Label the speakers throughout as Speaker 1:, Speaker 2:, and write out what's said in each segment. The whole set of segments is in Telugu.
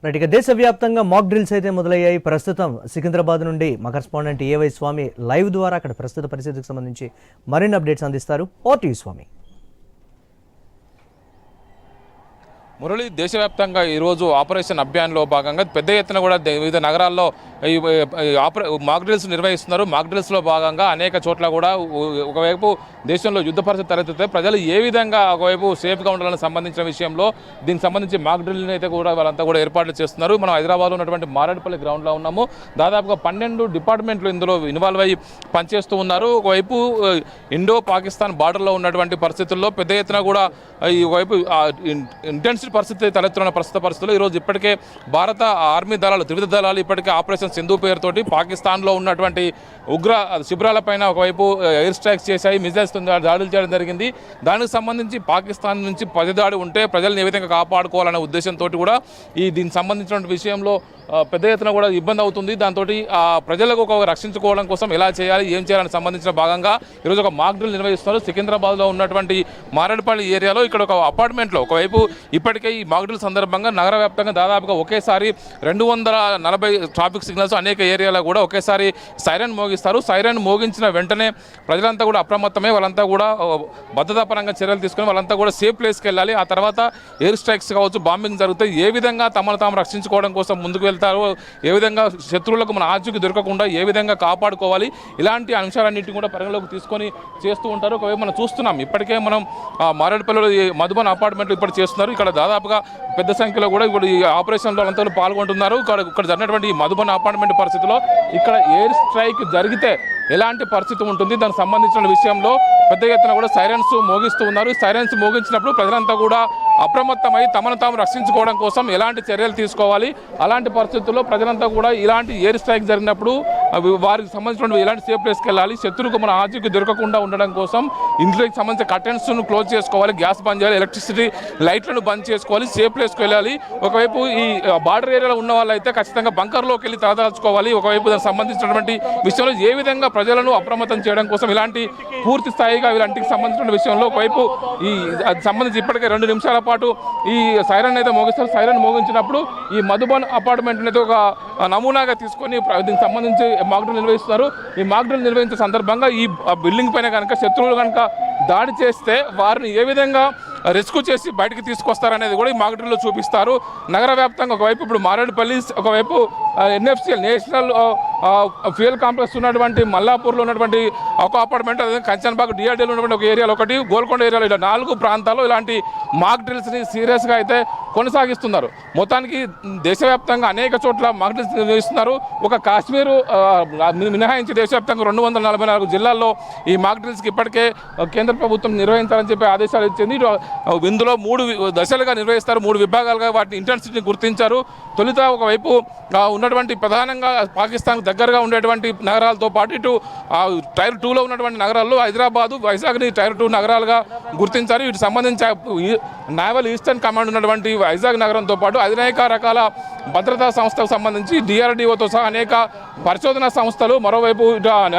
Speaker 1: రైట్, ఇక దేశవ్యాప్తంగా మాక్ డ్రిల్స్ అయితే మొదలయ్యాయి. ప్రస్తుతం సికింద్రాబాద్ నుండి మా కరెస్పాండెంట్ ఏవై స్వామి లైవ్ ద్వారా అక్కడ ప్రస్తుత పరిస్థితికి సంబంధించి మరిన్ని అప్డేట్స్ అందిస్తారు. ఓటీ స్వామి.
Speaker 2: మురళి, దేశవ్యాప్తంగా ఈరోజు ఆపరేషన్ అభియాన్లో భాగంగా పెద్ద ఎత్తున కూడా వివిధ నగరాల్లో మాక్ డ్రిల్స్ నిర్వహిస్తున్నారు. మాక్ డ్రిల్స్లో భాగంగా అనేక చోట్ల కూడా ఒకవైపు దేశంలో యుద్ధ పరిస్థితి తలెత్తితే ప్రజలు ఏ విధంగా ఒకవైపు సేఫ్గా ఉండాలని సంబంధించిన విషయంలో దీనికి సంబంధించి మాక్ డ్రిల్ని అయితే కూడా వాళ్ళంతా కూడా ఏర్పాట్లు చేస్తున్నారు. మనం హైదరాబాద్లో ఉన్నటువంటి మారేడుపల్లి గ్రౌండ్లో ఉన్నాము. దాదాపుగా 12 డిపార్ట్మెంట్లు ఇందులో ఇన్వాల్వ్ అయ్యి పనిచేస్తూ ఉన్నారు. ఒకవైపు ఇండో పాకిస్తాన్ బార్డర్లో ఉన్నటువంటి పరిస్థితుల్లో పెద్ద ఎత్తున కూడా ఈ వైపు ఇంటెన్సివ్ పరిస్థితి తలెత్తున్న ప్రస్తుత పరిస్థితుల్లో ఈరోజు ఇప్పటికే భారత ఆర్మీ దళాలు త్రివిధ దళాలు ఇప్పటికే ఆపరేషన్ సింధు పేరుతోటి పాకిస్తాన్లో ఉన్నటువంటి ఉగ్ర శిబిరాలపైన ఒకవైపు ఎయిర్ స్ట్రైక్స్ చేశాయి, మిజైల్స్ దాడులు చేయడం జరిగింది. దానికి సంబంధించి పాకిస్తాన్ నుంచి ప్రతిదాడి ఉంటే ప్రజలను ఏ విధంగా కాపాడుకోవాలనే ఉద్దేశంతో కూడా దీనికి సంబంధించిన విషయంలో పెద్ద ఎత్తున కూడా ఇబ్బంది అవుతుంది. దాంతో ప్రజలకు ఒక రక్షించుకోవడం కోసం ఎలా చేయాలి, ఏం చేయాలని సంబంధించిన భాగంగా ఈరోజు ఒక మాక్ డ్రిల్ నిర్వహిస్తున్నారు. సికింద్రాబాద్లో ఉన్నటువంటి మారేడుపల్లి ఏరియాలో ఇక్కడ ఒక అపార్ట్మెంట్లో ఒకవైపు ఇప్పటికే ఈ మాక్ డ్రిల్ సందర్భంగా నగర వ్యాప్తంగా దాదాపుగా ఒకేసారి 240 ట్రాఫిక్ సిగ్నల్స్ అనేక ఏరియాలో కూడా ఒకేసారి సైరన్ మోగిస్తారు. సైరన్ మోగించిన వెంటనే ప్రజలంతా కూడా అప్రమత్తమై వాళ్ళంతా కూడా భద్రతాపరంగా చర్యలు తీసుకుని వాళ్ళంతా కూడా సేఫ్ ప్లేస్కి వెళ్ళాలి. ఆ తర్వాత ఎయిర్ స్ట్రైక్స్ కావచ్చు, బాంబింగ్ జరుగుతాయి. ఏ విధంగా తమను తాము రక్షించుకోవడం కోసం ముందుకు వెళ్తారు, ఏ విధంగా శత్రువులకు మన ఆచూకీ దొరకకుండా ఏ విధంగా కాపాడుకోవాలి, ఇలాంటి అంశాలన్నింటినీ కూడా పరిగణలోకి తీసుకొని చేస్తూ ఉంటారు. ఒకవైపు మనం చూస్తున్నాం, ఇప్పటికే మనం మారేడుపల్లిలో మధుబన్ అపార్ట్మెంట్లు ఇప్పుడు చేస్తున్నారు. ఇక్కడ దాదాపుగా పెద్ద సంఖ్యలో కూడా ఇప్పుడు ఈ ఆపరేషన్లో అంతా పాల్గొంటున్నారు. ఇక్కడ జరిగినటువంటి మధుబన్ అపార్ట్మెంట్ పరిస్థితిలో ఇక్కడ ఎయిర్ స్ట్రైక్ జరిగితే ఎలాంటి పరిస్థితి ఉంటుంది, దానికి సంబంధించిన విషయంలో పెద్ద ఎత్తున కూడా సైరన్స్ మోగిస్తూ ఉన్నారు. సైరన్స్ మోగించినప్పుడు ప్రజలంతా కూడా అప్రమత్తమై తమను తాము రక్షించుకోవడం కోసం ఎలాంటి చర్యలు తీసుకోవాలి, అలాంటి పరిస్థితుల్లో ప్రజలంతా కూడా ఇలాంటి ఎయిర్ స్ట్రైక్ జరిగినప్పుడు వారికి సంబంధించిన ఎలాంటి సేఫ్ ప్లేస్కి వెళ్ళాలి, శత్రువుకు మన ఆచూకీ దొరకకుండా ఉండడం కోసం ఇంట్లోకి సంబంధించిన కర్టెన్స్ను క్లోజ్ చేసుకోవాలి, గ్యాస్ బంద్ చేయాలి, ఎలక్ట్రిసిటీ లైట్లను బంద్ చేసుకోవాలి, సేఫ్ ప్లేస్కి వెళ్ళాలి. ఒకవైపు ఈ బార్డర్ ఏరియాలో ఉన్న వాళ్ళైతే ఖచ్చితంగా బంకర్లోకి వెళ్ళి తలదాల్చుకోవాలి. ఒకవైపు దానికి సంబంధించినటువంటి విషయంలో ఏ విధంగా ప్రజలను అప్రమత్తం చేయడం కోసం ఇలాంటి పూర్తి స్థాయిగా ఇలాంటికి సంబంధించిన విషయంలో ఒకవైపు అది సంబంధించి ఇప్పటికే 2 నిమిషాల పాటు ఈ సైరన్ అయితే మోగిస్తారు. సైరన్ మోగించినప్పుడు ఈ మధుబన్ అపార్ట్మెంట్ అయితే ఒక నమూనాగా తీసుకొని దీనికి సంబంధించి మాక్ డ్రిల్ నిర్వహిస్తున్నారు. ఈ మాక్ డ్రిల్ నిర్వహించే సందర్భంగా ఈ బిల్డింగ్ పైన కనుక శత్రువులు కనుక దాడి చేస్తే వారిని ఏ విధంగా రెస్క్యూ చేసి బయటకు తీసుకొస్తారనేది కూడా ఈ మాక్ డ్రిల్లో చూపిస్తారు. నగర వ్యాప్తంగా ఒకవైపు ఇప్పుడు మారేడుపల్లి, ఒకవైపు ఎన్ఎఫ్సిఎల్ నేషనల్ ఫ్యూయల్ కాంప్లెక్స్ ఉన్నటువంటి మల్లాపూర్లో ఉన్నటువంటి ఒక అపార్ట్మెంట్, అదే కంచన్బాగ్ డిఆర్డీలో ఉన్నటువంటి ఒక ఏరియాలో ఒకటి, గోల్కొండ ఏరియాలో ఇలా 4 ప్రాంతాల్లో ఇలాంటి మాక్ డ్రిల్స్ని సీరియస్గా అయితే కొనసాగిస్తున్నారు. మొత్తానికి దేశవ్యాప్తంగా అనేక చోట్ల మాక్ డ్రిల్స్ నిర్వహిస్తున్నారు. ఒక కాశ్మీరు మినహాయించి దేశవ్యాప్తంగా 244 జిల్లాల్లో ఈ మాక్ డ్రిల్స్కి ఇప్పటికే కేంద్ర ప్రభుత్వం నిర్వహించాలని చెప్పి ఆదేశాలు ఇచ్చింది. ఇందులో 3 దశలుగా నిర్వహిస్తారు, 3 విభాగాలుగా వాటిని ఇంటెన్సిటీని గుర్తించారు. తొలుత ఒకవైపు ఉన్నటువంటి ప్రధానంగా పాకిస్తాన్ దగ్గరగా ఉండేటువంటి నగరాలతో పాటు ఇటు టైర్ 2లో ఉన్నటువంటి నగరాల్లో హైదరాబాదు, వైజాగ్ని టైర్ 2 నగరాలుగా గుర్తించారు. వీటికి సంబంధించి నావల్ ఈస్టర్న్ కమాండ్ ఉన్నటువంటి వైజాగ్ నగరంతో పాటు అనేక రకాల భద్రతా సంస్థలకు సంబంధించి డిఆర్డీఓతో సహా అనేక పరిశోధనా సంస్థలు, మరోవైపు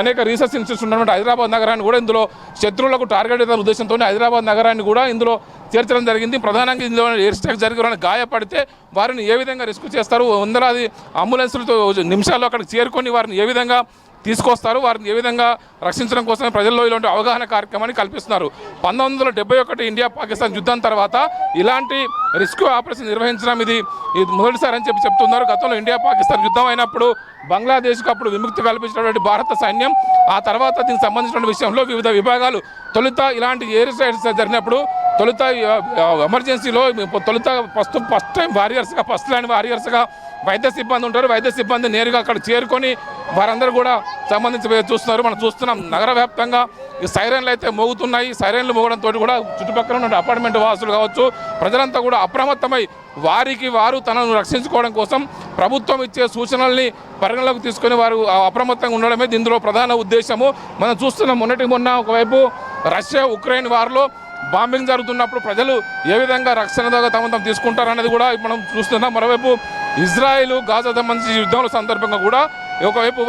Speaker 2: అనేక రీసెర్చ్ ఇన్స్టిట్యూట్స్ ఉన్నటువంటి హైదరాబాద్ నగరాన్ని కూడా ఇందులో శత్రువులకు టార్గెట్ చేసిన ఉద్దేశంతో హైదరాబాద్ నగరాన్ని కూడా ఇందులో చేర్చడం జరిగింది. ప్రధానంగా ఇందులో ఎయిర్ స్ట్రైక్ జరిగి గాయపడితే వారిని ఏ విధంగా రెస్క్యూ చేస్తారు, 100 అంబులెన్సులతో నిమిషాల్లో అక్కడికి చేరుకొని వారిని ఏ విధంగా తీసుకొస్తారు, వారిని ఏ విధంగా రక్షించడం కోసమే ప్రజల్లో ఇలాంటి అవగాహన కార్యక్రమాన్ని కల్పిస్తున్నారు. 1971 ఇండియా పాకిస్తాన్ యుద్ధం తర్వాత ఇలాంటి రెస్క్యూ ఆపరేషన్ నిర్వహించడం ఇది మొదటిసారి అని చెప్తున్నారు. గతంలో ఇండియా పాకిస్తాన్ యుద్ధం అయినప్పుడు బంగ్లాదేశ్కు అప్పుడు విముక్తి కల్పించినటువంటి భారత సైన్యం ఆ తర్వాత దీనికి సంబంధించిన విషయంలో వివిధ విభాగాలు తొలుత ఇలాంటి ఎయిర్ స్ట్రైక్స్ జరిగినప్పుడు తొలుత ఎమర్జెన్సీలో తొలుత ఫస్ట్ టైం వారియర్స్గా, ఫస్ట్ లైన్ వారియర్స్గా వైద్య సిబ్బంది ఉంటారు. వైద్య సిబ్బంది నేరుగా అక్కడ చేరుకొని వారందరూ కూడా సంబంధించి చూస్తున్నారు. మనం చూస్తున్నాం నగర వ్యాప్తంగా ఈ సైరన్లు అయితే మోగుతున్నాయి. సైరన్లు మోగడంతో కూడా చుట్టుపక్కల ఉన్న అపార్ట్మెంట్ వాసులు కావచ్చు, ప్రజలంతా కూడా అప్రమత్తమై వారికి వారు తనను రక్షించుకోవడం కోసం ప్రభుత్వం ఇచ్చే సూచనల్ని పరిగణలోకి తీసుకొని వారు అప్రమత్తంగా ఉండడమే ఇందులో ప్రధాన ఉద్దేశము. మనం చూస్తున్నాం మొన్న ఒకవైపు రష్యా ఉక్రెయిన్ వార్లో బాంబింగ్ జరుగుతున్నప్పుడు ప్రజలు ఏ విధంగా రక్షణగా తమ తీసుకుంటారనేది కూడా మనం చూస్తున్నాం. మరోవైపు ఇజ్రాయెల్ గాజా సంబంధించి యుద్ధంలో సందర్భంగా కూడా ఒకవైపు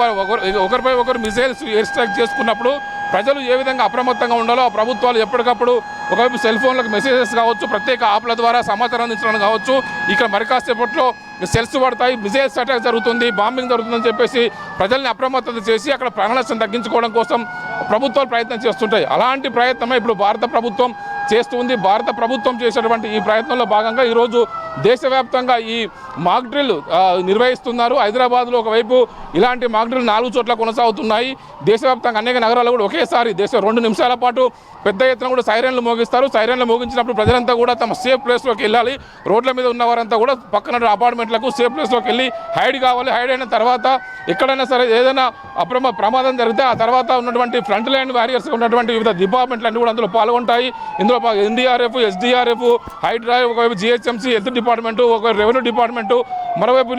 Speaker 2: ఒకరిపై ఒకరు మిసైల్స్ ఎయిర్ స్ట్రైక్ చేసుకున్నప్పుడు ప్రజలు ఏ విధంగా అప్రమత్తంగా ఉండాలో ఆ ప్రభుత్వాలు ఎప్పటికప్పుడు ఒకవైపు సెల్ ఫోన్లకు మెసేజెస్ కావచ్చు, ప్రత్యేక యాప్ల ద్వారా సమాచారం అందించడం కావచ్చు, ఇక్కడ మరి కాసేపట్లో సెల్స్ పడతాయి, మిసైల్స్ అటాక్ జరుగుతుంది, బాంబింగ్ జరుగుతుందని చెప్పేసి ప్రజల్ని అప్రమత్తత చేసి అక్కడ ప్రాణ నష్టం తగ్గించుకోవడం కోసం ప్రభుత్వాలు ప్రయత్నం చేస్తుంటాయి. అలాంటి ప్రయత్నమే ఇప్పుడు భారత ప్రభుత్వం చేస్తుంది. భారత ప్రభుత్వం చేసేటువంటి ఈ ప్రయత్నంలో భాగంగా ఈరోజు దేశవ్యాప్తంగా ఈ మాక్ డ్రిల్ నిర్వహిస్తున్నారు. హైదరాబాద్లో ఒకవైపు ఇలాంటి మాక్ డ్రిల్ 4 చోట్ల కొనసాగుతున్నాయి. దేశవ్యాప్తంగా అనేక నగరాల్లో కూడా ఒకేసారి 2 నిమిషాల పాటు పెద్ద ఎత్తున కూడా సైరన్లు మోగిస్తారు. సైరన్లు మోగించినప్పుడు ప్రజలంతా కూడా తమ సేఫ్ ప్లేస్లోకి వెళ్ళాలి. రోడ్ల మీద ఉన్నవారంతా కూడా పక్కన అపార్ట్మెంట్లకు సేఫ్ ప్లేస్లోకి వెళ్ళి హైడ్ కావాలి. హైడ్ అయిన తర్వాత ఎక్కడైనా సరే ఏదైనా ప్రమాదం జరిగితే ఆ తర్వాత ఉన్నటువంటి ఫ్రంట్ లైన్ వారియర్స్ ఉన్నటువంటి వివిధ డిపార్ట్మెంట్లు అన్ని కూడా అందులో పాల్గొంటాయి. ఇందులో ఎన్డీఆర్ఎఫ్, ఎస్డీఆర్ఎఫ్, హైడ్రైవ్, ఒకవైపు జిహెచ్ఎంసీ హెల్త్ డిపార్ట్మెంటు, ఒక రెవెన్యూ డిపార్ట్మెంటు, మరోవైపు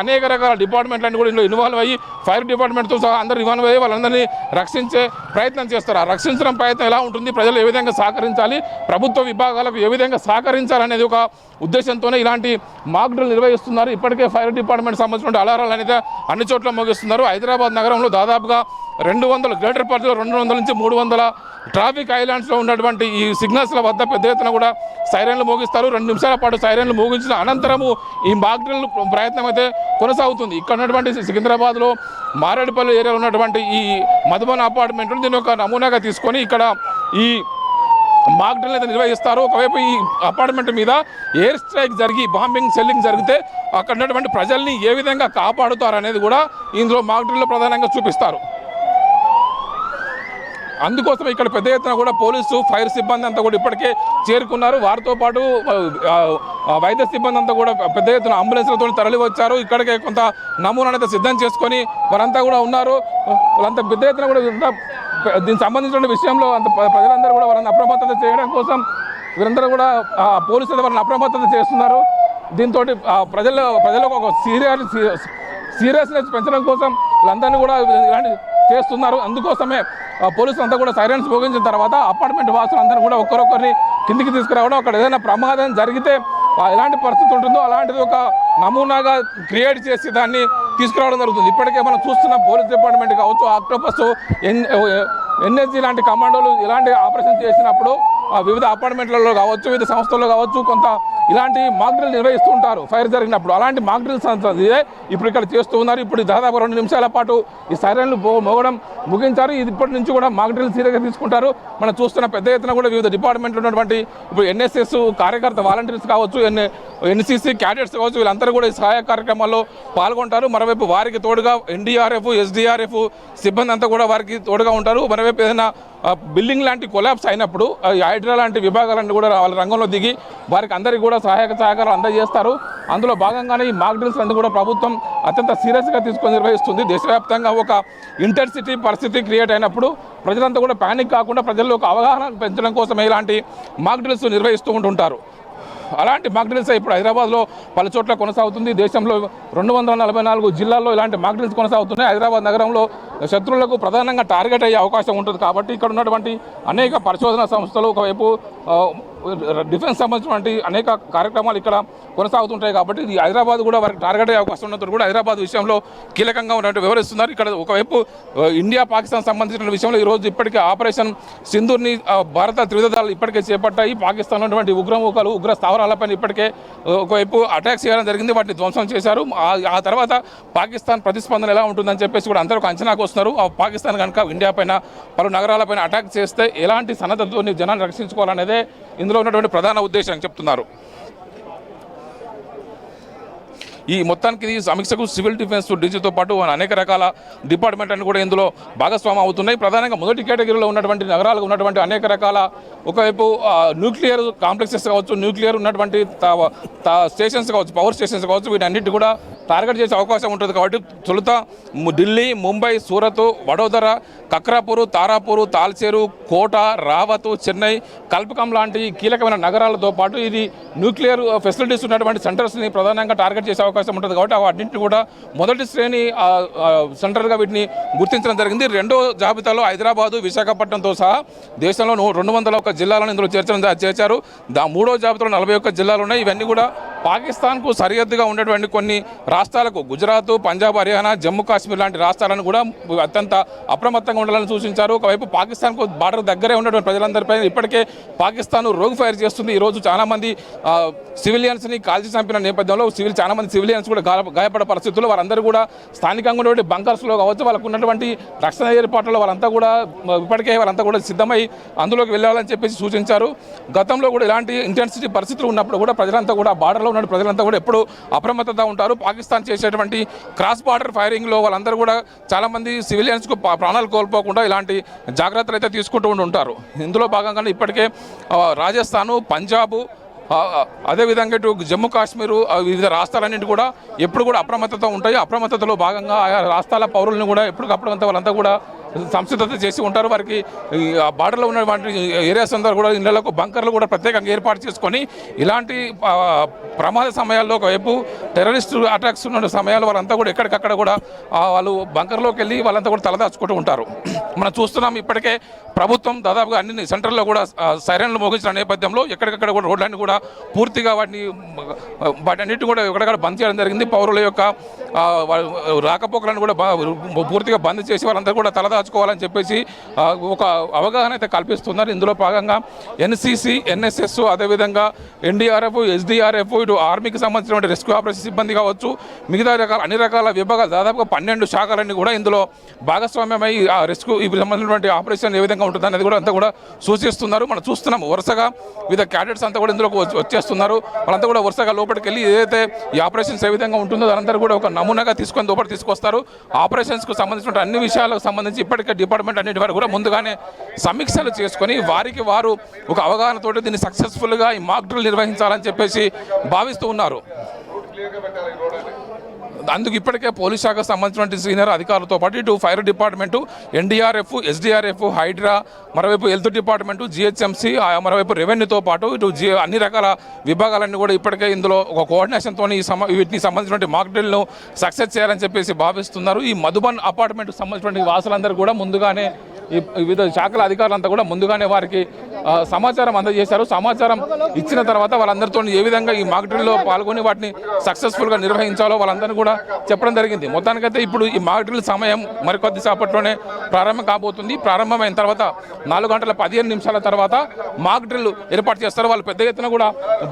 Speaker 2: అనేక రకాల డిపార్ట్మెంట్లు అన్ని కూడా ఇందులో ఇన్వాల్వ్ అయ్యి ఫైర్ డిపార్ట్మెంట్తో సహా అందరూ ఇన్వాల్వ్ అయ్యి వాళ్ళందరినీ రక్షించే ప్రయత్నం చేస్తారు. ఆ రక్షించడం ప్రయత్నం ఎలా ఉంటుంది, ప్రజలు ఏ విధంగా సహకరించాలి, ప్రభుత్వ విభాగాలకు ఏ విధంగా సహకరించాలనేది ఒక ఉద్దేశంతోనే ఇలాంటి మాక్ డ్రిల్ నిర్వహిస్తున్నారు. ఇప్పటికే ఫైర్ డిపార్ట్మెంట్ సంబంధించిన అలారాలు అనేది అన్ని చోట్ల మోగిస్తున్నారు. హైదరాబాద్ నగరంలో దాదాపుగా 200 గ్రేటర్ పరిధిలో 200 నుంచి 300 ట్రాఫిక్ ఐలాండ్స్లో ఉన్నటువంటి ఈ సిగ్నల్స్ల వద్ద పెద్ద ఎత్తున కూడా సైరన్లు మోగిస్తారు. 2 నిమిషాల పాటు సైరన్లు మోగించిన అనంతరము ఈ మాక్ డ్రిల్ ప్రయత్నం అయితే కొనసాగుతుంది. ఇక్కడ ఉన్నటువంటి సికింద్రాబాద్లో మారేడుపల్లి ఏరియాలో ఉన్నటువంటి ఈ మధుబన్ అపార్ట్మెంట్లు దీన్ని ఒక నమూనాగా తీసుకొని ఇక్కడ ఈ మాక్ డ్రిల్ అయితే నిర్వహిస్తారు. ఒకవైపు ఈ అపార్ట్మెంట్ మీద ఎయిర్ స్ట్రైక్ జరిగి బాంబింగ్, సెల్లింగ్ జరిగితే అక్కడ ఉన్నటువంటి ప్రజల్ని ఏ విధంగా కాపాడుతారు అనేది కూడా ఇందులో మాక్ డ్రిల్లో ప్రధానంగా చూపిస్తారు. అందుకోసం ఇక్కడ పెద్ద ఎత్తున కూడా పోలీసు, ఫైర్ సిబ్బంది అంతా కూడా ఇప్పటికే చేరుకున్నారు. వారితో పాటు వైద్య సిబ్బంది అంతా కూడా పెద్ద ఎత్తున అంబులెన్స్లతో తరలి వచ్చారు. ఇక్కడికే కొంత నమూనాను అయితే సిద్ధం చేసుకొని వారంతా కూడా ఉన్నారు. వాళ్ళంతా పెద్ద ఎత్తున కూడా దీనికి సంబంధించిన విషయంలో అంత ప్రజలందరూ కూడా వారిని అప్రమత్తత చేయడం కోసం వీరందరూ కూడా పోలీసులు వారిని అప్రమత్తత చేస్తున్నారు. దీంతో ప్రజలకు ఒక సీరియస్నెస్ పెంచడం కోసం వీళ్ళందరినీ కూడా ఇలాంటి చేస్తున్నారు. అందుకోసమే పోలీసులు అంతా కూడా సైరన్స్ మోగించిన తర్వాత అపార్ట్మెంట్ వాసులు అందరూ కూడా ఒక్కరొక్కరిని కిందికి తీసుకురావడం, అక్కడ ఏదైనా ప్రమాదం జరిగితే ఎలాంటి పరిస్థితి ఉంటుందో అలాంటిది ఒక నమూనాగా క్రియేట్ చేసి దాన్ని తీసుకురావడం జరుగుతుంది. ఇప్పటికే మనం చూస్తున్న పోలీస్ డిపార్ట్మెంట్ కావచ్చు, ఆక్టోపస్, ఎన్ఎస్జీ లాంటి కమాండోలు ఇలాంటి ఆపరేషన్ చేసినప్పుడు వివిధ అపార్ట్మెంట్లలో కావచ్చు, వివిధ సంస్థల్లో కావచ్చు కొంత ఇలాంటి మాక్ డ్రిల్ నిర్వహిస్తూ ఉంటారు ఫైర్ జరిగినప్పుడు. అలాంటి మాక్ డ్రిల్స్ ఇప్పుడు ఇక్కడ చేస్తూ ఉన్నారు. ఇప్పుడు దాదాపు 2 నిమిషాల పాటు ఈ సైరన్లు మోగడం ముగించారు. ఇది ఇప్పటి నుంచి కూడా మాక్ డ్రిల్ సీరియస్గా తీసుకుంటారు. మనం చూస్తున్న పెద్ద ఎత్తున కూడా వివిధ డిపార్ట్మెంట్లు ఉన్నటువంటి ఇప్పుడు ఎన్ఎస్ఎస్ కార్యకర్త వాలంటీర్స్ కావచ్చు, ఎన్సీసీ క్యాడెట్స్ కావచ్చు, వీళ్ళందరూ కూడా ఈ సహాయ కార్యక్రమాల్లో పాల్గొంటారు. మరోవైపు వారికి తోడుగా ఎన్డీఆర్ఎఫ్, ఎస్డీఆర్ఎఫ్ సిబ్బంది అంతా కూడా వారికి తోడుగా ఉంటారు. మరోవైపు ఏదైనా బిల్డింగ్ లాంటి కొలాప్స్ అయినప్పుడు హైడ్రా లాంటి విభాగాలన్నీ కూడా వాళ్ళ రంగంలో దిగి వారికి అందరికీ కూడా సహకారాలు అందజేస్తారు. అందులో భాగంగానే ఈ మాక్ డ్రిల్స్ అన్ని కూడా ప్రభుత్వం అత్యంత సీరియస్గా తీసుకొని నిర్వహిస్తుంది. దేశవ్యాప్తంగా ఒక ఇంటర్సిటీ పరిస్థితి క్రియేట్ అయినప్పుడు ప్రజలంతా కూడా ప్యానిక్ కాకుండా ప్రజల్లో ఒక అవగాహన పెంచడం కోసమే ఇలాంటి మాక్ డ్రిల్స్ నిర్వహిస్తూ ఉంటుంటారు. అలాంటి మాక్ డ్రిల్స్ ఇప్పుడు హైదరాబాద్లో పలు చోట్ల కొనసాగుతుంది. దేశంలో 244 జిల్లాల్లో ఇలాంటి మాక్ డ్రిల్స్ కొనసాగుతున్నాయి. హైదరాబాద్ నగరంలో శత్రువులకు ప్రధానంగా టార్గెట్ అయ్యే అవకాశం ఉంటుంది కాబట్టి ఇక్కడ ఉన్నటువంటి అనేక పరిశోధన సంస్థలు, ఒకవైపు డిఫెన్స్ సంబంధించినటువంటి అనేక కార్యక్రమాలు ఇక్కడ కొనసాగుతుంటాయి కాబట్టి ఇది హైదరాబాద్ కూడా వారికి టార్గెట్ అయ్యే అవకాశం ఉన్నట్టు కూడా హైదరాబాద్ విషయంలో కీలకంగా ఉన్నట్టు వివరిస్తున్నారు. ఇక్కడ ఒకవైపు ఇండియా పాకిస్తాన్ సంబంధించిన విషయంలో ఈరోజు ఇప్పటికే ఆపరేషన్ సింధూర్ని భారత త్రివిధ దళాలు ఇప్పటికే చేపట్టాయి. పాకిస్తాన్ ఉన్నటువంటి ఉగ్రముఖాలు, ఉగ్ర స్థావరాలపైన ఇప్పటికే ఒకవైపు అటాక్స్ చేయడం జరిగింది, వాటిని ధ్వంసం చేశారు. ఆ తర్వాత పాకిస్తాన్ ప్రతిస్పందన ఎలా ఉంటుందని చెప్పేసి కూడా అందరూ అంచనాకు వస్తున్నారు. పాకిస్తాన్ కనుక ఇండియా పైన పలు నగరాలపైన అటాక్ చేస్తే ఎలాంటి సన్నద్ధతో జనాన్ని రక్షించుకోవాలనేదే ఇందులో ఉన్నటువంటి ప్రధాన ఉద్దేశం చెప్తున్నారు. ఈ మొత్తానికి ఈ సమీక్షకు సివిల్ డిఫెన్స్, డీజీతో పాటు అనేక రకాల డిపార్ట్మెంట్ అన్ని కూడా ఇందులో భాగస్వామ్యం అవుతున్నాయి. ప్రధానంగా మొదటి కేటగిరీలో ఉన్నటువంటి నగరాలకు ఉన్నటువంటి అనేక రకాల ఒకవైపు న్యూక్లియర్ కాంప్లెక్సెస్ కావచ్చు, న్యూక్లియర్ ఉన్నటువంటి స్టేషన్స్ కావచ్చు, పవర్ స్టేషన్స్ కావచ్చు, వీటన్నిటి కూడా టార్గెట్ చేసే అవకాశం ఉంటుంది. కాబట్టి తొలుత ఢిల్లీ, ముంబై, సూరత్, వడోదర, కక్రాపూర్, తారాపూర్, తాల్చేరు, కోట, రావత్, చెన్నై, కల్పకం లాంటి కీలకమైన నగరాలతో పాటు ఇది న్యూక్లియర్ ఫెసిలిటీస్ ఉన్నటువంటి సెంటర్స్ని ప్రధానంగా టార్గెట్ చేసే అవకాశం ఉంటుంది. కాబట్టి వాటిని కూడా మొదటి శ్రేణి సెంటర్గా వీటిని గుర్తించడం జరిగింది. రెండో జాబితాలో హైదరాబాదు, విశాఖపట్నంతో సహా దేశంలో 201 జిల్లాలను ఇందులో చేర్చారు. మూడో జాబితాలో 41 జిల్లాలు ఉన్నాయి. ఇవన్నీ కూడా పాకిస్తాన్కు సరిహద్దుగా ఉన్నటువంటి కొన్ని రాష్ట్రాలకు గుజరాత్, పంజాబ్, హర్యానా, జమ్మూ కాశ్మీర్ లాంటి రాష్ట్రాలను కూడా అత్యంత అప్రమత్తంగా ఉండాలని సూచించారు. ఒకవైపు పాకిస్తాన్కు బార్డర్ దగ్గరే ఉన్నటువంటి ప్రజలందరిపై ఇప్పటికే పాకిస్తాన్ రోగ్ ఫైర్ చేస్తుంది. ఈరోజు చాలామంది సివిలియన్స్ని కాల్చి చంపిన నేపథ్యంలో చాలామంది సివిలియన్స్ కూడా గాయపడే పరిస్థితుల్లో వారందరూ కూడా స్థానికంగా ఉన్నటువంటి బంకర్స్లో కావచ్చు, వాళ్ళకు ఉన్నటువంటి రక్షణ ఏర్పాట్లలో వాళ్ళంతా కూడా ఇప్పటికే వాళ్ళంతా కూడా సిద్ధమై అందులోకి వెళ్ళాలని చెప్పేసి సూచించారు. గతంలో కూడా ఇలాంటి ఇంటెన్సిటీ పరిస్థితులు ఉన్నప్పుడు కూడా ప్రజలంతా కూడా బార్డర్లో ఉన్న ప్రజలంతా కూడా ఎప్పుడూ అప్రమత్తత ఉంటారు. పాకిస్తాన్ చేసేటువంటి క్రాస్ బార్డర్ ఫైరింగ్లో వాళ్ళందరూ కూడా చాలామంది సివిలియన్స్కు ప్రాణాలు కోల్పోకుండా ఇలాంటి జాగ్రత్తలు అయితే తీసుకుంటూ ఉంటారు. ఇందులో భాగంగానే ఇప్పటికే రాజస్థాను, పంజాబు, అదేవిధంగా ఇటు జమ్మూ కాశ్మీరు వివిధ రాష్ట్రాలన్నింటి కూడా ఎప్పుడు కూడా అప్రమత్తత ఉంటాయి. అప్రమత్తతలో భాగంగా ఆయా రాష్ట్రాల పౌరులను కూడా ఎప్పటికప్పుడు వాళ్ళంతా కూడా సంసిద్ధత చేసి ఉంటారు. వారికి ఆ బార్డర్లో ఉన్నటువంటి ఏరియాస్ అందరూ కూడా ఇళ్లకు బంకర్లు కూడా ప్రత్యేకంగా ఏర్పాటు చేసుకొని ఇలాంటి ప్రమాద సమయాల్లో ఒకవైపు టెర్రరిస్ట్ అటాక్స్ ఉన్న సమయాల్లో వాళ్ళంతా కూడా ఎక్కడికక్కడ కూడా వాళ్ళు బంకర్లోకి వెళ్ళి వాళ్ళంతా కూడా తలదాచుకుంటూ ఉంటారు. మనం చూస్తున్నాం ఇప్పటికే ప్రభుత్వం దాదాపుగా అన్ని సెంటర్లో కూడా సైరన్లు మోగించిన నేపథ్యంలో ఎక్కడికక్కడ కూడా రోడ్లన్నీ కూడా పూర్తిగా వాటన్నిటిని కూడా ఎక్కడికక్కడ బంద్ చేయడం జరిగింది. పౌరుల యొక్క రాకపోకలను కూడా పూర్తిగా బంద్ చేసి వాళ్ళందరూ కూడా తలదాచుకోవాలని చెప్పేసి ఒక అవగాహన అయితే కల్పిస్తున్నారు. ఇందులో భాగంగా ఎన్సీసీ, ఎన్ఎస్ఎస్, అదేవిధంగా ఎన్డీఆర్ఎఫ్, ఎస్డీఆర్ఎఫ్, ఇటు ఆర్మీకి సంబంధించినటువంటి రెస్క్యూ ఆపరేషన్ సిబ్బంది కావచ్చు, మిగతా అన్ని రకాల విభాగాలు దాదాపుగా 12 శాఖలన్నీ కూడా ఇందులో భాగస్వామ్యమై ఆ రెస్క్యూ సంబంధించినటువంటి ఆపరేషన్ ఏ విధంగా ఉంటుంది అనేది కూడా అంతా కూడా సూచిస్తున్నారు. మనం చూస్తున్నాము వరుసగా వివిధ క్యాడెట్స్ అంతా కూడా ఇందులోకి వచ్చేస్తున్నారు. వాళ్ళంతా కూడా వరుసగా లోపలికి వెళ్ళి ఏదైతే ఈ ఆపరేషన్స్ ఏ విధంగా ఉంటుందో దానంతా కూడా ఒక నమూనాగా తీసుకొని లోపలికి తీసుకొస్తారు. ఆపరేషన్స్కు సంబంధించిన అన్ని విషయాలకు సంబంధించి ఇప్పటికే డిపార్ట్మెంట్ అన్నిటి వారు కూడా ముందుగానే సమీక్షలు చేసుకొని వారికి వారు ఒక అవగాహనతోటి దీన్ని సక్సెస్ఫుల్గా ఈ మాక్ డ్రిల్ నిర్వహించాలని చెప్పేసి భావిస్తూ ఉన్నారు. అందుకు ఇప్పటికే పోలీస్ శాఖకు సంబంధించినటువంటి సీనియర్ అధికారులతో పాటు ఇటు fire department, NDRF, SDRF, HYDRAA, మరోవైపు హెల్త్ డిపార్ట్మెంటు, జిహెచ్ఎంసీ, మరోవైపు రెవెన్యూతో పాటు ఇటు అన్ని రకాల విభాగాలన్నీ కూడా ఇప్పటికే ఇందులో ఒక కోఆర్డినేషన్తో వీటికి సంబంధించినటువంటి మాక్ డ్రిల్ను సక్సెస్ చేయాలని చెప్పేసి భావిస్తున్నారు. ఈ మధుబన్ అపార్ట్మెంట్కి సంబంధించినటువంటి వాసులందరూ కూడా ముందుగానే వివిధ శాఖల అధికారులంతా కూడా ముందుగానే వారికి సమాచారం అందజేశారు. సమాచారం ఇచ్చిన తర్వాత వాళ్ళందరితో ఏ విధంగా ఈ మాక్ డ్రిల్లో పాల్గొని వాటిని సక్సెస్ఫుల్గా నిర్వహించాలో వాళ్ళందరినీ కూడా చెప్పడం జరిగింది. మొత్తానికైతే ఇప్పుడు ఈ మాక్ డ్రిల్ సమయం మరికొద్ది సేపట్లోనే ప్రారంభం కాబోతుంది. ప్రారంభమైన తర్వాత 4 గంటల 15 నిమిషాల తర్వాత మాక్ డ్రిల్ ఏర్పాటు చేస్తారు. వాళ్ళు పెద్ద ఎత్తున కూడా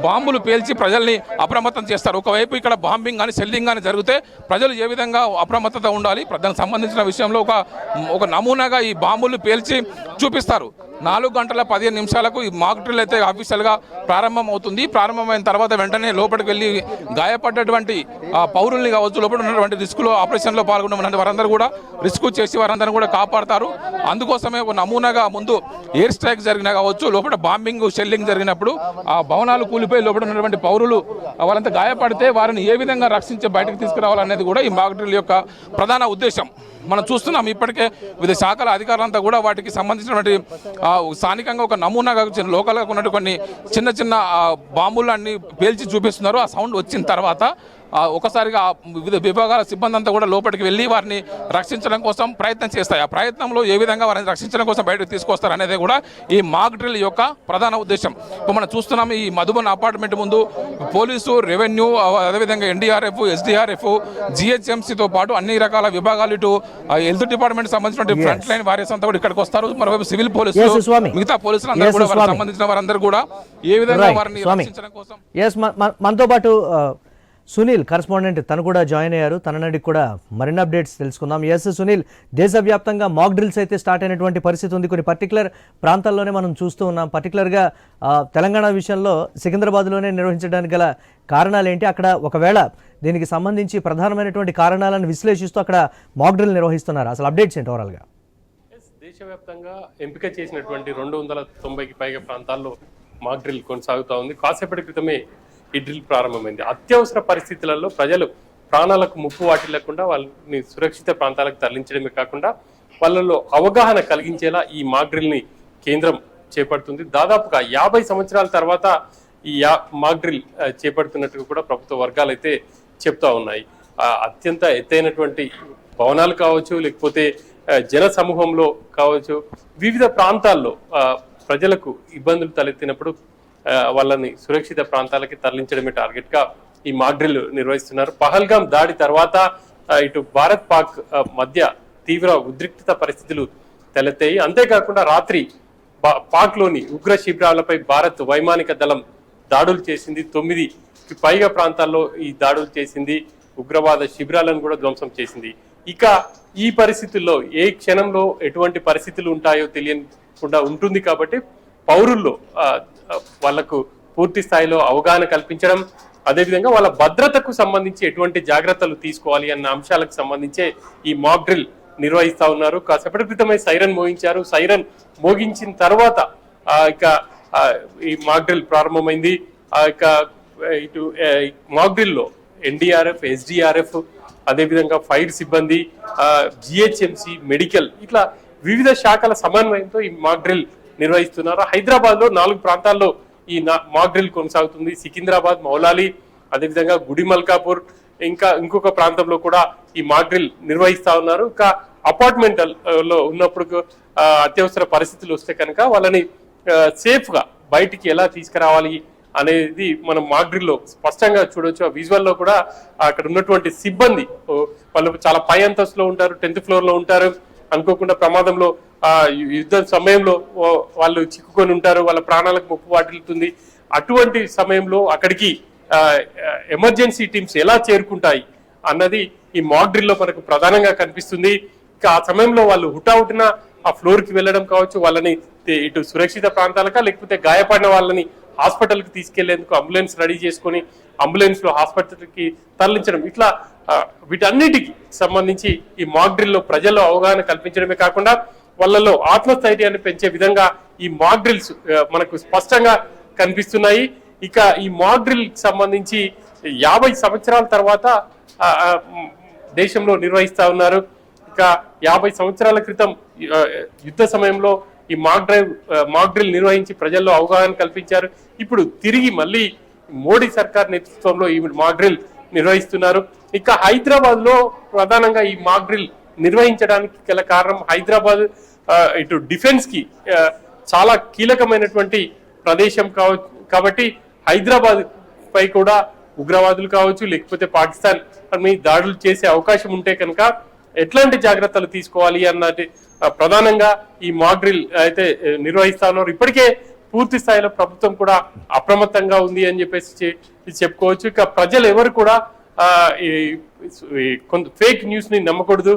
Speaker 2: బాంబులు పేల్చి ప్రజల్ని అప్రమత్తం చేస్తారు. ఒకవైపు ఇక్కడ బాంబింగ్ కానీ సెల్లింగ్ కానీ జరిగితే ప్రజలు ఏ విధంగా అప్రమత్తత ఉండాలి, దానికి సంబంధించిన విషయంలో ఒక నమూనాగా ఈ బాంబులు పేల్చి చూపిస్తారు. 4 గంటల 15 నిమిషాలకు ఈ మాక్ డ్రిల్ అయితే ఆఫీషియల్గా ప్రారంభం అవుతుంది. ప్రారంభమైన తర్వాత వెంటనే లోపలికి వెళ్ళి గాయపడ్డటువంటి పౌరుల్ని కావచ్చు, లోపల ఉన్నటువంటి రిస్కులో ఆపరేషన్లో పాల్గొన్న వారందరూ కూడా రిస్క్ చేసి వారందరూ కూడా కాపాడతారు. అందుకోసమే ఒక నమూనాగా ముందు ఎయిర్ స్ట్రైక్ జరిగినా కావచ్చు, లోపల బాంబింగ్, షెల్లింగ్ జరిగినప్పుడు ఆ భవనాలు కూలిపోయి లోపల ఉన్నటువంటి పౌరులు వాళ్ళంతా గాయపడితే వారిని ఏ విధంగా రక్షించి బయటకు తీసుకురావాలనేది కూడా ఈ మాక్ డ్రిల్ యొక్క ప్రధాన ఉద్దేశం. మనం చూస్తున్నాం ఇప్పటికే వివిధ శాఖల అధికారులంతా కూడా వాటికి సంబంధించినటువంటి స్థానికంగా ఒక నమూనాగా లోకల్గా ఉన్నటువంటి కొన్ని చిన్న చిన్న బాంబులన్నీ పేల్చి చూపిస్తున్నారు. ఆ సౌండ్ వచ్చిన తర్వాత ఒకసారిగా వివిధ విభాగాల సిబ్బంది అంతా కూడా లోపలికి వెళ్ళి వారిని రక్షించడం కోసం ప్రయత్నం చేస్తాయి. ఆ ప్రయత్నంలో ఏ విధంగా వారిని రక్షించడం కోసం బయటకు తీసుకొస్తారు అనేది కూడా ఈ మాక్ డ్రిల్ యొక్క ప్రధాన ఉద్దేశం. ఇప్పుడు మనం చూస్తున్నాం ఈ మధుబన్ అపార్ట్మెంట్ ముందు పోలీసు, రెవెన్యూ, అదేవిధంగా ఎన్డీఆర్ఎఫ్, ఎస్డీఆర్ఎఫ్, జిహెచ్ఎంసీతో పాటు అన్ని రకాల విభాగాలు ఇటు హెల్త్ డిపార్ట్మెంట్ సంబంధించిన ఫ్రంట్ లైన్ వారియర్స్ అంతా కూడా ఇక్కడికి వస్తారు. మరోవైపు సివిల్ పోలీసులు, మిగతా పోలీసులు అందరూ కూడా వారికి సంబంధించిన వారందరూ కూడా ఏ విధంగా వారిని రక్షించడం కోసం.
Speaker 1: మనతో పాటు సునీల్ కరెస్పాండెంట్ తను కూడా జాయిన్ అయ్యారు. తన నుండి కూడా మరిన్ని అప్డేట్స్ తెలుసుకుందాం. సునీల్, దేశవ్యాప్తంగా మాక్ డ్రిల్స్ అయితే స్టార్ట్ అయినటువంటి పరిస్థితి ఉంది. కొన్ని పర్టికులర్ ప్రాంతాల్లోనే మనం చూస్తూ ఉన్నాం. పర్టికులర్గా తెలంగాణ విషయంలో సికింద్రాబాద్లోనే నిర్వహించడానికి గల కారణాలు ఏంటి, అక్కడ ఒకవేళ దీనికి సంబంధించి ప్రధానమైనటువంటి కారణాలను విశ్లేషిస్తూ అక్కడ మాక్ డ్రిల్ నిర్వహిస్తున్నారు. అసలు అప్డేట్స్ ఏంటి ఓవరాల్గా?
Speaker 3: దేశవ్యాప్తంగా ఎంపిక చేసినటువంటి 290కి పైగా ప్రాంతాల్లో మాక్ డ్రిల్ కొనసాగుతూ ఉంది. కాసేపటి క్రితమే ఈ డ్రిల్ ప్రారంభమైంది. అత్యవసర పరిస్థితులలో ప్రజలు ప్రాణాలకు ముప్పు వాటిల్లకుండా వాళ్ళని సురక్షిత ప్రాంతాలకు తరలించడమే కాకుండా వాళ్ళలో అవగాహన కలిగించేలా ఈ మాక్ డ్రిల్ని కేంద్రం చేపడుతుంది. దాదాపుగా 50 సంవత్సరాల తర్వాత ఈ మాక్ డ్రిల్ చేపడుతున్నట్టుగా కూడా ప్రభుత్వ వర్గాలు అయితే చెప్తా ఉన్నాయి. అత్యంత ఎత్తైనటువంటి భవనాలు కావచ్చు, లేకపోతే జన సమూహంలో కావచ్చు, వివిధ ప్రాంతాల్లో ప్రజలకు ఇబ్బందులు తలెత్తినప్పుడు వాళ్ళని సురక్షిత ప్రాంతాలకి తరలించడమే టార్గెట్ గా ఈ మాక్ డ్రిల్ నిర్వహిస్తున్నారు. పహల్గాం దాడి తర్వాత ఇటు భారత్ పాక్ మధ్య తీవ్ర ఉద్రిక్తత పరిస్థితులు తలెత్తాయి. అంతేకాకుండా రాత్రి పాక్ లోని ఉగ్ర శిబిరాలపై భారత్ వైమానిక దళం దాడులు చేసింది. 9కి పైగా ప్రాంతాల్లో ఈ దాడులు చేసింది. ఉగ్రవాద శిబిరాలను కూడా ధ్వంసం చేసింది. ఇక ఈ పరిస్థితుల్లో ఏ క్షణంలో ఎటువంటి పరిస్థితులు ఉంటాయో తెలియకుండా ఉంటుంది కాబట్టి పౌరుల్లో వాళ్లకు పూర్తి స్థాయిలో అవగాహన కల్పించడం, అదేవిధంగా వాళ్ళ భద్రతకు సంబంధించి ఎటువంటి జాగ్రత్తలు తీసుకోవాలి అన్న అంశాలకు సంబంధించే ఈ మాక్ డ్రిల్ నిర్వహిస్తా ఉన్నారు. కాసేపటి క్రితమే సైరన్ మోగించారు. సైరన్ మోగించిన తర్వాత ఇక ఈ మాక్ డ్రిల్ ప్రారంభమైంది. ఇక ఇటు మాక్ డ్రిల్ లో ఎన్డీఆర్ఎఫ్, ఎస్డీఆర్ఎఫ్, అదేవిధంగా ఫైర్ సిబ్బంది, జిహెచ్ఎంసి, మెడికల్, ఇట్లా వివిధ శాఖల సమన్వయంతో ఈ మాక్ డ్రిల్ నిర్వహిస్తున్నారు. హైదరాబాద్ లో 4 ప్రాంతాల్లో ఈ మాక్ డ్రిల్ కొనసాగుతుంది. సికింద్రాబాద్, మౌలాలి, అదేవిధంగా గుడిమల్కాపూర్, ఇంకొక ప్రాంతంలో కూడా ఈ మాక్ డ్రిల్ నిర్వహిస్తా ఉన్నారు. ఇంకా అపార్ట్మెంట్ లో ఉన్నప్పుడు అత్యవసర పరిస్థితులు వస్తే కనుక వాళ్ళని సేఫ్ గా బయటికి ఎలా తీసుకురావాలి అనేది మనం మాక్ డ్రిల్ లో స్పష్టంగా చూడొచ్చు. ఆ విజువల్ లో కూడా అక్కడ ఉన్నటువంటి సిబ్బంది వాళ్ళు చాలా పై అంతస్తులో ఉంటారు, 10th ఫ్లోర్ లో ఉంటారు. అనుకోకుండా ప్రమాదంలో యుద్ధ సమయంలో వాళ్ళు చిక్కుకొని ఉంటారు, వాళ్ళ ప్రాణాలకు ముప్పు వాటిల్లుతుంది. అటువంటి సమయంలో అక్కడికి ఎమర్జెన్సీ టీమ్స్ ఎలా చేరుకుంటాయి అన్నది ఈ మాక్ డ్రిల్ లో మనకు ప్రధానంగా కనిపిస్తుంది. ఇంకా ఆ సమయంలో వాళ్ళు హుటాహుటిన ఆ ఫ్లోర్ కి వెళ్ళడం కావచ్చు, వాళ్ళని ఇటు సురక్షిత ప్రాంతాలకా లేకపోతే గాయపడిన వాళ్ళని హాస్పిటల్ కి తీసుకెళ్లేందుకు అంబులెన్స్ రెడీ చేసుకుని అంబులెన్స్ లో హాస్పిటల్ కి తరలించడం, ఇట్లా వీటన్నిటికి సంబంధించి ఈ మాక్ డ్రిల్ లో ప్రజల్లో అవగాహన కల్పించడమే కాకుండా వాళ్ళలో ఆత్మస్థైర్యాన్ని పెంచే విధంగా ఈ మాక్ డ్రిల్స్ మనకు స్పష్టంగా కనిపిస్తున్నాయి. ఇక ఈ మాక్ డ్రిల్ సంబంధించి 50 సంవత్సరాల తర్వాత దేశంలో నిర్వహిస్తా ఉన్నారు. ఇక 50 సంవత్సరాల క్రితం యుద్ధ సమయంలో ఈ మాక్ డ్రిల్ నిర్వహించి ప్రజల్లో అవగాహన కల్పించారు. ఇప్పుడు తిరిగి మళ్ళీ మోడీ సర్కార్ నేతృత్వంలో ఈ మాక్ డ్రిల్ నిర్వహిస్తున్నారు. ఇక హైదరాబాద్ లో ప్రధానంగా ఈ మాక్ డ్రిల్ నిర్వహించడానికి గల కారణం, హైదరాబాద్ ఇటు డిఫెన్స్ కి చాలా కీలకమైనటువంటి ప్రదేశం కాబట్టి హైదరాబాద్ పై కూడా ఉగ్రవాదులు కావచ్చు లేకపోతే పాకిస్తాన్ మీద దాడులు చేసే అవకాశం ఉంటే కనుక ఎట్లాంటి జాగ్రత్తలు తీసుకోవాలి అన్నది ప్రధానంగా ఈ మాక్ డ్రిల్ అయితే నిర్వహిస్తా ఉన్నారు. ఇప్పటికే పూర్తి స్థాయిలో ప్రభుత్వం కూడా అప్రమత్తంగా ఉంది అని చెప్పేసి చెప్పుకోవచ్చు. ఇక ప్రజలు ఎవరు కూడా కొంత ఫేక్ న్యూస్ ని నమ్మకూడదు.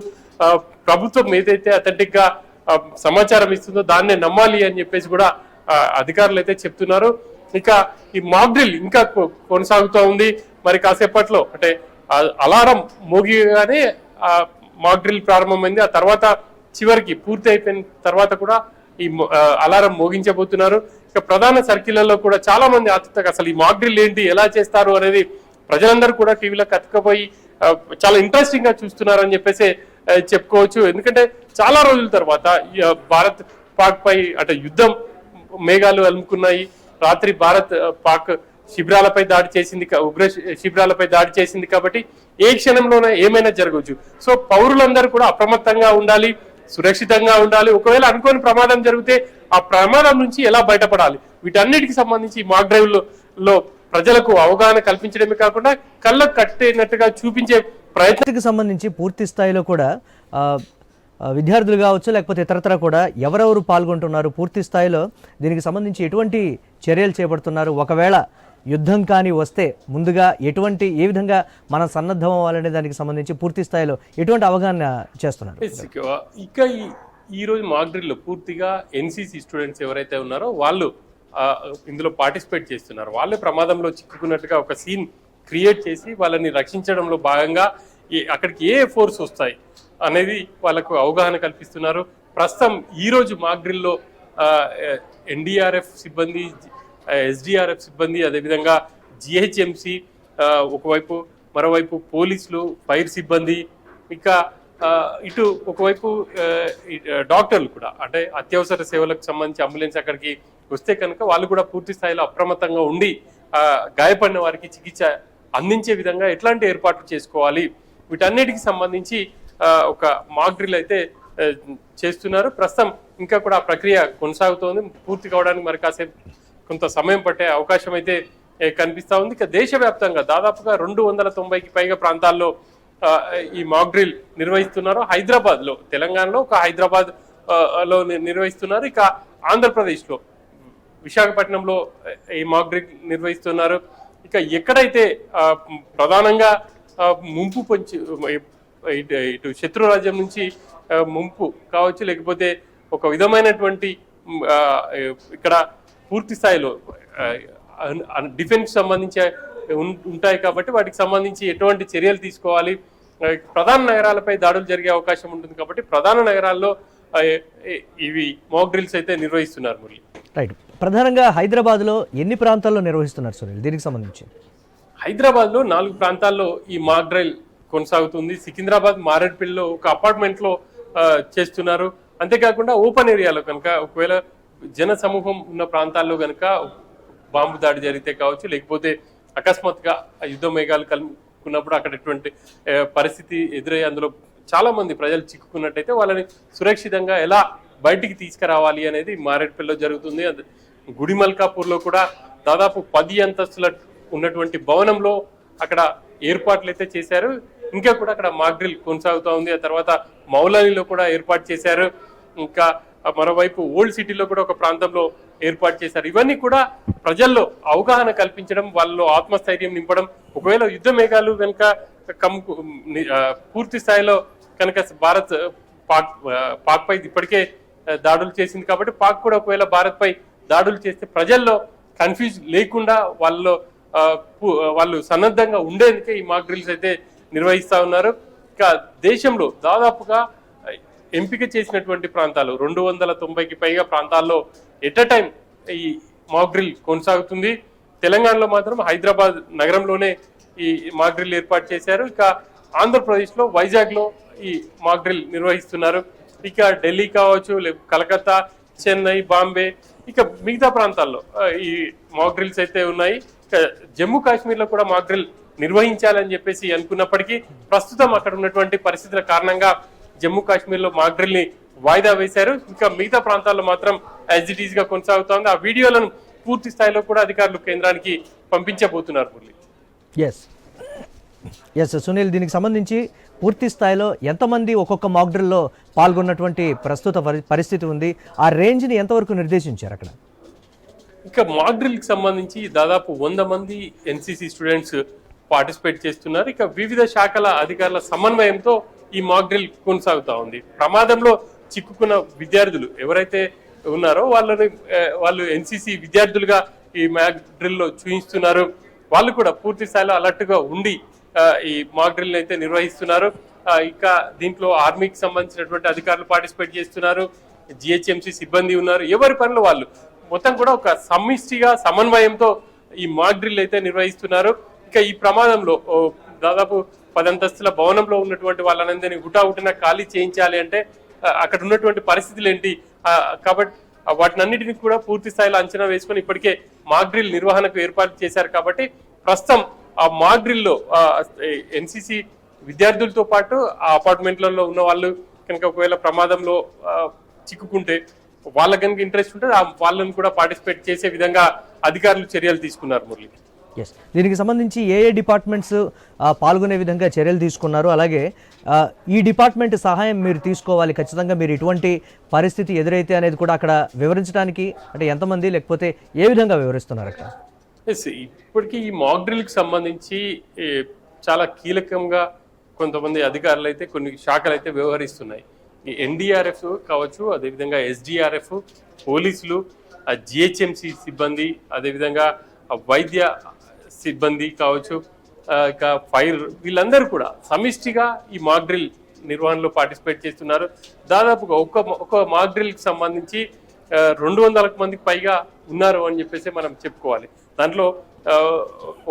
Speaker 3: ప్రభుత్వం ఏదైతే అథెంటిక్ గా సమాచారం ఇస్తుందో దాన్నే నమ్మాలి అని చెప్పేసి కూడా అధికారులు అయితే చెప్తున్నారు. ఇక ఈ మాక్ డ్రిల్ ఇంకా కొనసాగుతూ ఉంది. మరి కాసేపట్లో అంటే అలారం మోగిగానే మాక్ డ్రిల్ ప్రారంభమైంది. ఆ తర్వాత చివరికి పూర్తి అయిపోయిన తర్వాత కూడా ఈ అలారం మోగించబోతున్నారు. ఇక ప్రధాన సర్కిళ్లలో కూడా చాలా మంది ఆతృతగా అసలు ఈ మాక్ డ్రిల్ ఏంటి, ఎలా చేస్తారు అనేది ప్రజలందరూ కూడా టీవీలో కత్తుకపోయి చాలా ఇంట్రెస్టింగ్ గా చూస్తున్నారు అని చెప్పేసి చెప్పుకోవచ్చు. ఎందుకంటే చాలా రోజుల తర్వాత భారత్ పాక్ పై అంటే యుద్ధం మేఘాలు అలుముకున్నాయి. రాత్రి భారత్ పాక్ శిబిరాలపై దాడి చేసింది, ఉగ్ర శిబిరాలపై దాడి చేసింది కాబట్టి ఏ క్షణంలోనే ఏమైనా జరగవచ్చు. సో పౌరులందరూ కూడా అప్రమత్తంగా ఉండాలి, సురక్షితంగా ఉండాలి. ఒకవేళ అనుకోని ప్రమాదం జరిగితే ఆ ప్రమాదం నుంచి ఎలా బయటపడాలి, వీటన్నిటికి సంబంధించి మాక్ డ్రైవ్ లో ప్రజలకు అవగాహన కల్పించడమే కాకుండా కళ్ళకు కట్టినట్టుగా చూపించే
Speaker 1: ప్రయత్నానికి సంబంధించి పూర్తి స్థాయిలో కూడా విద్యార్థులు కావచ్చు లేకపోతే ఇతరత్ర కూడా ఎవరెవరు పాల్గొంటున్నారు, పూర్తి స్థాయిలో దీనికి సంబంధించి ఎటువంటి చర్యలు చేపడుతున్నారు, ఒకవేళ యుద్ధం కానీ వస్తే ముందుగా ఏ విధంగా మనం సన్నద్ధం అవ్వాలనే దానికి సంబంధించి పూర్తి స్థాయిలో ఎటువంటి అవగాహన చేస్తున్నారు?
Speaker 3: ఇక ఈ రోజు మాక్ డ్రిల్ లో పూర్తిగా ఎన్సీసీ స్టూడెంట్స్ ఎవరైతే ఉన్నారో వాళ్ళు ఇందులో పార్టిసిపేట్ చేస్తున్నారు. వాళ్ళే ప్రమాదంలో చిక్కుకున్నట్టుగా ఒక సీన్ క్రియేట్ చేసి వాళ్ళని రక్షించడంలో భాగంగా అక్కడికి ఏ ఫోర్స్ వస్తాయి అనేది వాళ్ళకు అవగాహన కల్పిస్తున్నారు. ప్రస్తుతం ఈ రోజు మాక్ డ్రిల్ లో ఎన్డీఆర్ఎఫ్ సిబ్బంది, ఎస్డీఆర్ఎఫ్ సిబ్బంది, అదేవిధంగా జిహెచ్ఎంసి ఒకవైపు, మరోవైపు పోలీసులు, ఫైర్ సిబ్బంది, ఇంకా ఇటు ఒకవైపు డాక్టర్లు కూడా అంటే అత్యవసర సేవలకు సంబంధించి అంబులెన్స్ అక్కడికి వస్తే కనుక వాళ్ళు కూడా పూర్తి స్థాయిలో అప్రమత్తంగా ఉండి గాయపడిన వారికి చికిత్స అందించే విధంగా ఎట్లాంటి ఏర్పాట్లు చేసుకోవాలి, వీటన్నిటికి సంబంధించి ఒక మాక్ డ్రిల్ అయితే చేస్తున్నారు. ప్రస్తుతం ఇంకా కూడా ఆ ప్రక్రియ కొనసాగుతోంది. పూర్తి కావడానికి మరి కాసేపు కొంత సమయం పట్టే అవకాశం అయితే కనిపిస్తా ఉంది. ఇక దేశవ్యాప్తంగా దాదాపుగా 290కి పైగా ప్రాంతాల్లో ఈ మాక్ డ్రిల్ నిర్వహిస్తున్నారు. హైదరాబాద్ లో, తెలంగాణలో ఒక హైదరాబాద్ లో నిర్వహిస్తున్నారు. ఇక ఆంధ్రప్రదేశ్ లో విశాఖపట్నంలో ఈ మాక్ డ్రిల్ నిర్వహిస్తున్నారు. ఇక ఎక్కడైతే ప్రధానంగా ముంపు పొంచి ఇటు శత్రు రాజ్యం నుంచి ముంపు కావచ్చు, లేకపోతే ఒక విధమైనటువంటి ఇక్కడ పూర్తి స్థాయిలో డిఫెన్స్ సంబంధించి ఉంటాయి కాబట్టి వాటికి సంబంధించి ఎటువంటి చర్యలు తీసుకోవాలి, ప్రధాన నగరాలపై దాడులు జరిగే అవకాశం ఉంటుంది కాబట్టి ప్రధాన నగరాల్లో ఇవి మాక్ డ్రిల్స్ అయితే నిర్వహిస్తున్నారు. మురళి,
Speaker 1: రైట్. ప్రధానంగా హైదరాబాద్లో ఎన్ని ప్రాంతాల్లో నిర్వహిస్తున్నారు సునీల్ దీనికి సంబంధించి?
Speaker 3: హైదరాబాద్లో 4 ప్రాంతాల్లో ఈ మాక్ డ్రిల్ కొనసాగుతుంది. సికింద్రాబాద్ మారేడ్పల్లిలో ఒక అపార్ట్మెంట్లో చేస్తున్నారు. అంతేకాకుండా ఓపెన్ ఏరియాలో కనుక ఒకవేళ జన సమూహం ఉన్న ప్రాంతాల్లో కనుక బాంబు దాడి జరిగితే కావచ్చు, లేకపోతే అకస్మాత్తుగా యుద్ధ మేఘాలు కలుపుకున్నప్పుడు అక్కడ ఎటువంటి పరిస్థితి ఎదురయ్యి అందులో చాలా మంది ప్రజలు చిక్కుకున్నట్టయితే వాళ్ళని సురక్షితంగా ఎలా బయటికి తీసుకురావాలి అనేది మారేడ్పల్లిలో జరుగుతుంది. గుడిమల్కాపూర్లో కూడా దాదాపు 10 అంతస్తుల ఉన్నటువంటి భవనంలో అక్కడ ఏర్పాట్లు అయితే చేశారు. ఇంకా కూడా అక్కడ మాక్ డ్రిల్ కొనసాగుతూ ఉంది. ఆ తర్వాత మౌలాలిలో కూడా ఏర్పాటు చేశారు. ఇంకా మరోవైపు ఓల్డ్ సిటీలో కూడా ఒక ప్రాంతంలో ఏర్పాటు చేశారు. ఇవన్నీ కూడా ప్రజల్లో అవగాహన కల్పించడం, వాళ్ళలో ఆత్మస్థైర్యం నింపడం. ఒకవేళ యుద్ధ మేఘాలు కనుక పూర్తి స్థాయిలో కనుక భారత్ పాక్ పై ఇప్పటికే దాడులు చేసింది కాబట్టి పాక్ కూడా ఒకవేళ భారత్ పై దాడులు చేస్తే ప్రజల్లో కన్ఫ్యూజ్ లేకుండా వాళ్ళు సన్నద్ధంగా ఉండేందుకే ఈ మాక్ డ్రిల్స్ అయితే నిర్వహిస్తా ఉన్నారు. ఇక దేశంలో దాదాపుగా ఎంపిక చేసినటువంటి ప్రాంతాలు 290కి పైగా ప్రాంతాల్లో ఎట్ అ టైం ఈ మాక్ డ్రిల్ కొనసాగుతుంది. తెలంగాణలో మాత్రం హైదరాబాద్ నగరంలోనే ఈ మాక్ డ్రిల్ ఏర్పాటు చేశారు. ఇక ఆంధ్రప్రదేశ్లో వైజాగ్లో ఈ మాక్ డ్రిల్ నిర్వహిస్తున్నారు. ఇక ఢిల్లీ కావచ్చు, కలకత్తా, చెన్నై, బాంబే, ఇక మిగతా ప్రాంతాల్లో ఈ మాక్ డ్రిల్స్ అయితే ఉన్నాయి. ఇక జమ్మూ కాశ్మీర్లో కూడా మాక్ డ్రిల్ నిర్వహించాలని చెప్పేసి అనుకున్నప్పటికీ ప్రస్తుతం అక్కడ ఉన్నటువంటి పరిస్థితుల కారణంగా జమ్మూ కాశ్మీర్లో మాక్ డ్రిల్ ని వాయిదా వేశారు. ఇంకా మిగతా ప్రాంతాల్లో మాత్రం యాజ్ ఇట్ ఈజ్ గా కొనసాగుతోంది. ఆ వీడియోలను పూర్తి స్థాయిలో కూడా అధికారులు కేంద్రానికి పంపించబోతున్నారు. మురళి,
Speaker 1: ఎస్ సునీల్, దీనికి సంబంధించి పూర్తి స్థాయిలో ఎంతమంది ఒక్కొక్క మాక్ డ్రిల్లో పాల్గొన్నటువంటి ప్రస్తుత పరిస్థితి ఉంది, ఆ రేంజ్ని ఎంతవరకు నిర్దేశించారు అక్కడ?
Speaker 3: ఇక మాక్ డ్రిల్కి సంబంధించి దాదాపు 100 మంది ఎన్సీసీ స్టూడెంట్స్ పార్టిసిపేట్ చేస్తున్నారు. ఇక వివిధ శాఖల అధికారుల సమన్వయంతో ఈ మాక్ డ్రిల్ కొనసాగుతా ఉంది. ప్రమాదంలో చిక్కుకున్న విద్యార్థులు ఎవరైతే ఉన్నారో వాళ్ళు ఎన్సీసీ విద్యార్థులుగా ఈ మాక్ డ్రిల్లో చూపిస్తున్నారు. వాళ్ళు కూడా పూర్తి స్థాయిలో అలర్ట్ గా ఉండి ఈ మాక్ డ్రిల్ అయితే నిర్వహిస్తున్నారు. ఇక దీంట్లో ఆర్మీకి సంబంధించినటువంటి అధికారులు పార్టిసిపేట్ చేస్తున్నారు, జిహెచ్ఎంసీ సిబ్బంది ఉన్నారు. ఎవరి పనులు వాళ్ళు మొత్తం కూడా ఒక సమిష్టిగా సమన్వయంతో ఈ మాక్ డ్రిల్ అయితే నిర్వహిస్తున్నారు. ఇక ఈ ప్రమాదంలో దాదాపు 10 అంతస్తుల భవనంలో ఉన్నటువంటి వాళ్ళందరినీ హుటాహుటిన ఖాళీ చేయించాలి అంటే అక్కడ ఉన్నటువంటి పరిస్థితులు ఏంటి, కాబట్టి వాటినన్నిటిని కూడా పూర్తి స్థాయిలో అంచనా వేసుకొని ఇప్పటికే మాక్ డ్రిల్ నిర్వహణకు ఏర్పాటు చేశారు. కాబట్టి ప్రస్తుతం ఆ మాక్ డ్రిల్లో ఎన్సీసీ విద్యార్థులతో పాటు ఆ అపార్ట్మెంట్లలో ఉన్న వాళ్ళు కనుక ఒకవేళ ప్రమాదంలో చిక్కుకుంటే వాళ్ళ కనుక ఇంట్రెస్ట్ ఉంటే వాళ్ళని కూడా పార్టిసిపేట్ చేసే విధంగా అధికారులు చర్యలు తీసుకున్నారు. మురళి,
Speaker 1: ఎస్, దీనికి సంబంధించి ఏ డిపార్ట్మెంట్స్ పాల్గొనే విధంగా చర్యలు తీసుకున్నారు, అలాగే ఈ డిపార్ట్మెంట్ సహాయం మీరు తీసుకోవాలి ఖచ్చితంగా మీరు ఇటువంటి పరిస్థితి ఎదురైతే అనేది కూడా అక్కడ వివరించడానికి అంటే ఎంతమంది లేకపోతే ఏ విధంగా వివరిస్తున్నారు అక్కడ?
Speaker 3: ఎస్, ఇప్పటికీ ఈ మాక్ డ్రిల్కి సంబంధించి చాలా కీలకంగా కొంతమంది అధికారులు అయితే కొన్ని శాఖలు అయితే వ్యవహరిస్తున్నాయి. ఈ ఎన్డీఆర్ఎఫ్ కావచ్చు, అదేవిధంగా ఎస్డీఆర్ఎఫ్, పోలీసులు, జిహెచ్ఎంసీ సిబ్బంది, అదేవిధంగా వైద్య సిబ్బంది కావచ్చు, ఇక ఫైర్, వీళ్ళందరూ కూడా సమిష్టిగా ఈ మాక్ డ్రిల్ నిర్వహణలో పార్టిసిపేట్ చేస్తున్నారు. దాదాపుగా ఒక మాక్ డ్రిల్కి సంబంధించి 200 మందికి పైగా ఉన్నారు అని చెప్పేసి మనం చెప్పుకోవాలి. దాంట్లో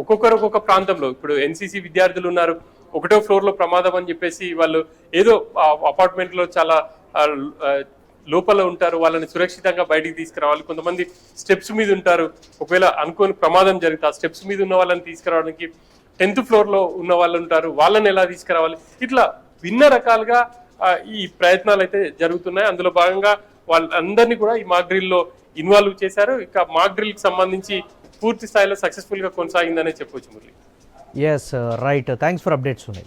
Speaker 3: ఒక్కొక్కరు ఒక్కొక్క ప్రాంతంలో, ఇప్పుడు ఎన్సీసీ విద్యార్థులు ఉన్నారు, 1వ ఫ్లోర్లో ప్రమాదం అని చెప్పేసి వాళ్ళు ఏదో అపార్ట్మెంట్లో చాలా లోపల ఉంటారు, వాళ్ళని సురక్షితంగా బయటికి తీసుకురావాలి. కొంతమంది స్టెప్స్ మీద ఉంటారు, ఒకవేళ అనుకోని ప్రమాదం జరిగితే ఆ స్టెప్స్ మీద ఉన్న వాళ్ళని తీసుకురావడానికి 10th ఫ్లోర్లో ఉన్న వాళ్ళు ఉంటారు, వాళ్ళని ఎలా తీసుకురావాలి, ఇట్లా భిన్న రకాలుగా ఈ ప్రయత్నాలు అయితే జరుగుతున్నాయి. అందులో భాగంగా వాళ్ళందరినీ కూడా ఈ మాక్ డ్రిల్లో ఇన్వాల్వ్ చేశారు. ఇక మాక్ డ్రిల్ కి సంబంధించి పూర్తి స్థాయిలో సక్సెస్ఫుల్ గా కొనసాగిందనే చెప్పొచ్చు Murali.
Speaker 1: Yes right, thanks for update Sunil.